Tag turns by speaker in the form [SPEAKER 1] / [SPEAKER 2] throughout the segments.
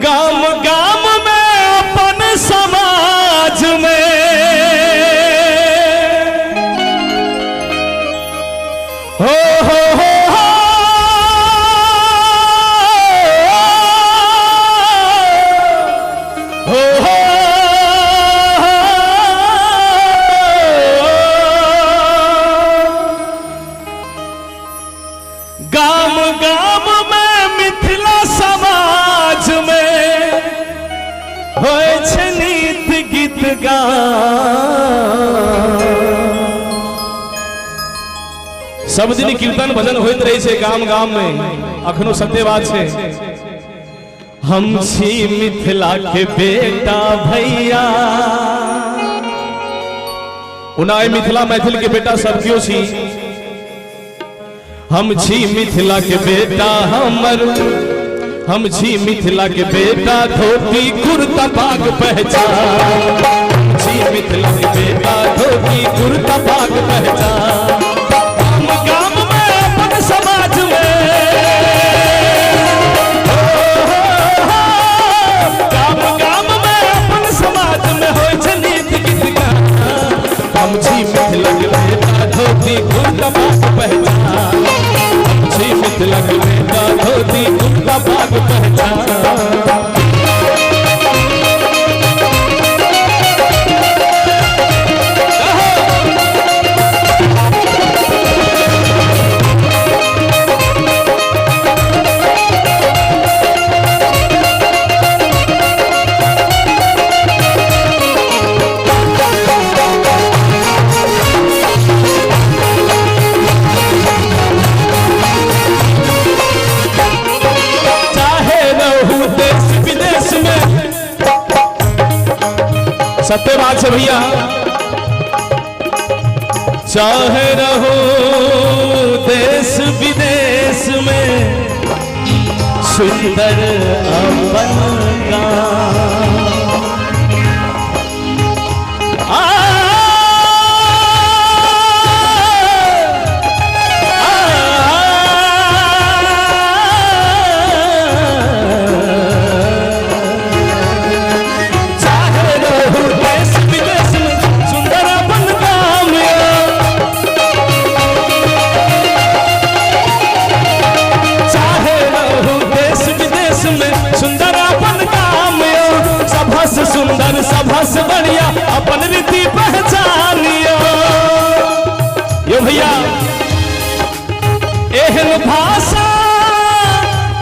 [SPEAKER 1] गाम गाम में अपन समाज में हो गाम गाम में मिथिला समाज में होय छै नीत गीत सब दिन कीर्तन भजन होइत रहे छै गाम गाम में। अखनो सत्य बात छै, हम छी मिथिला के बेटा भैया। उनाय मिथिला मैथिल के बेटा सब क्यों छी? हम छी मिथिला के बेटा हम छी मिथिला के बेटा, धोती कुर्ता पाग पहचान। छी मिथिला के बेटा, धोती कुर्ता पाग पहचान। गाम गाम में अपन समाज में गाम गाम में अपन समाज में होय छै नीत गीत गान। हम छी मिथिला के बेटा, धोती कुर्ता पाग पहचान। मिथिला के बेटा, धोती कुर्ता पाग पहचान। सत्य बात से भैया, चाहे रहो देश विदेश में सुंदर अपन गाँव। सुंदर सभा से बढ़िया अपन रीति पहचानियो। यो भैया एहन भाषा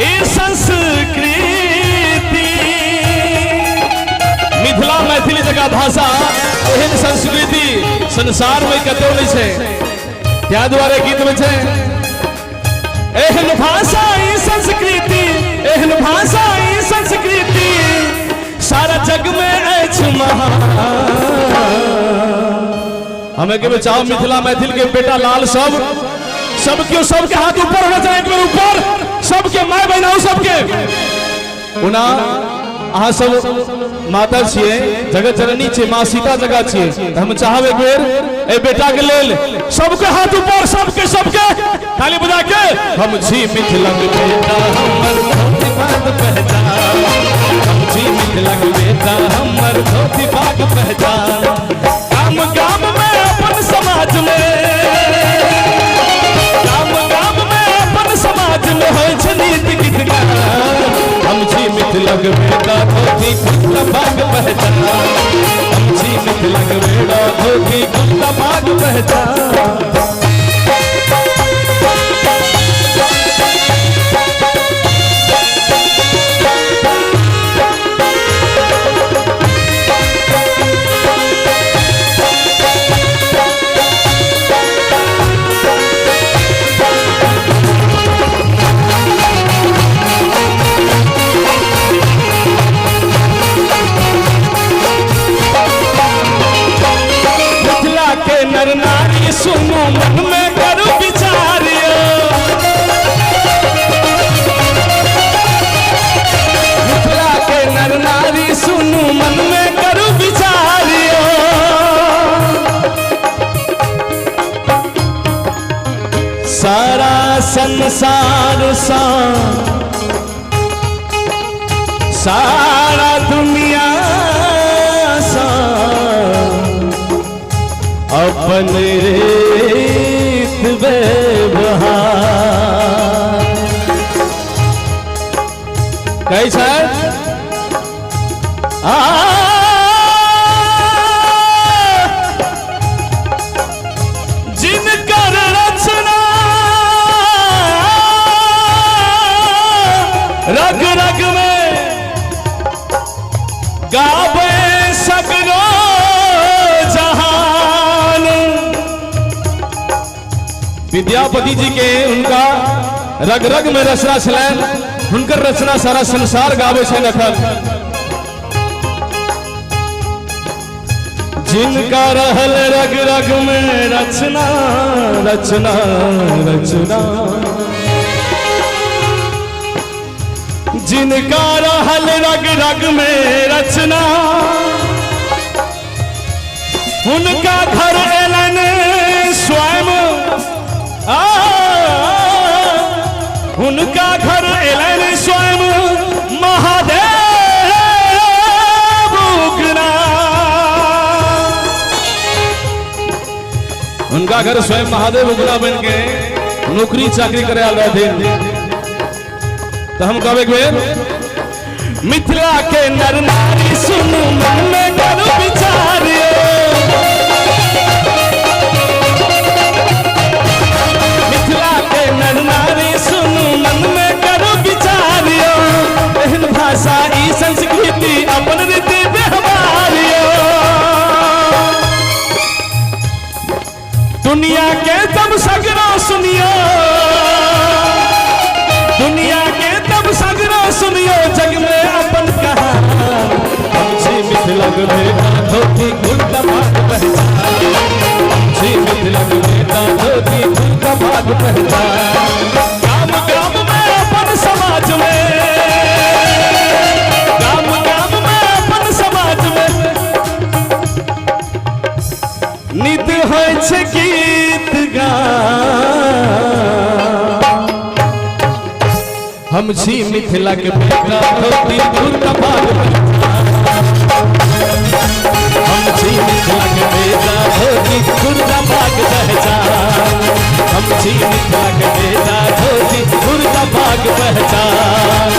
[SPEAKER 1] ए संस्कृति, मिथिला मैथिली जगह भाषा एहन संस्कृति संसार में कतौ नहीं छै। त्या द्वारे गीत में छै, एहन भाषा ई संस्कृति, एहन भाषा ई संस्कृति सारा जग में अछि महान। हमें के बचाओ मिथिला मैथिल के बेटा लाल सब क्यों सबके हाथ ऊपर होना चाहिए, एक बार ऊपर सबके माय बहनों सबके। उना अहाँ सब माता छिए, जगत जननी छिए, माँ सीता जगह छिए। हम चाहब एक बेर ए बेटा के लेल सबके हाथ ऊपर, सबके ताली बजा के। हम छी मिथिला के बेटा, हमर धोती पाग पहचान। हम छी मिथिला के बेटा, हमर धोती पाग पहचान। गाम गाम में अपन समाज में, गाम गाम में अपन समाज में होय छै नीत गीत गान। हम छी मिथिला के बेटा, धोती कुर्ता पाग पहचान। हम छी मिथिला के बेटा, धोती कुर्ता पाग पहचान। नर नारी सुनो मन में करो विचारियो। मिथिला के नर नारी सुनो मन में करो विचारियो। सारा संसार सा सारा दुनिया सा अपन रीत व्यवहार कैसा जिनकर रचना रग रग में गावे सगरो जहान। विद्यापति जी के उनका रग रग में रचना छलन, उनकर रचना सारा संसार गावे छे नखल। जिनका रहल रग रग में रचना रचना रचना, जिनका रहल रग रग में रचना, उनका घर एलन स्वयं उनका घर एलन स्वयं महादेव उगना। उनका घर स्वयं महादेव उगना बन के नौकरी चाकरी करे आल रहे थे। तो हम कब एक बेर मिथिला के नर नारी सुनु मन में करो विचारियो, मिथिला के नर नारी सुनु मन में करो विचारियो, एहन भाषा ई संस्कृति अपन रीति व्यवहारियो। दुनिया के तब सगरो सुनियो, दुनिया के तब सगरो सुनियो, जग में अपन कहा हमसे मिथिला के बेटा धोती कुर्ता भाग पहचान, हमसे मिथिला के बेटा धोती कुर्ता भाग पहचान। गाम गाम में अपन समाज में, गाम गाम में अपन समाज में नित होय छे गीत गान। हम छी मिथिला के बेटा धोती कुर्ता भाग पहचान, हम छी मिथिला के बेटा धोती कुर्ता भाग पहचान, हम छी मिथिला के बेटा धोती कुर्ता भाग पहचान।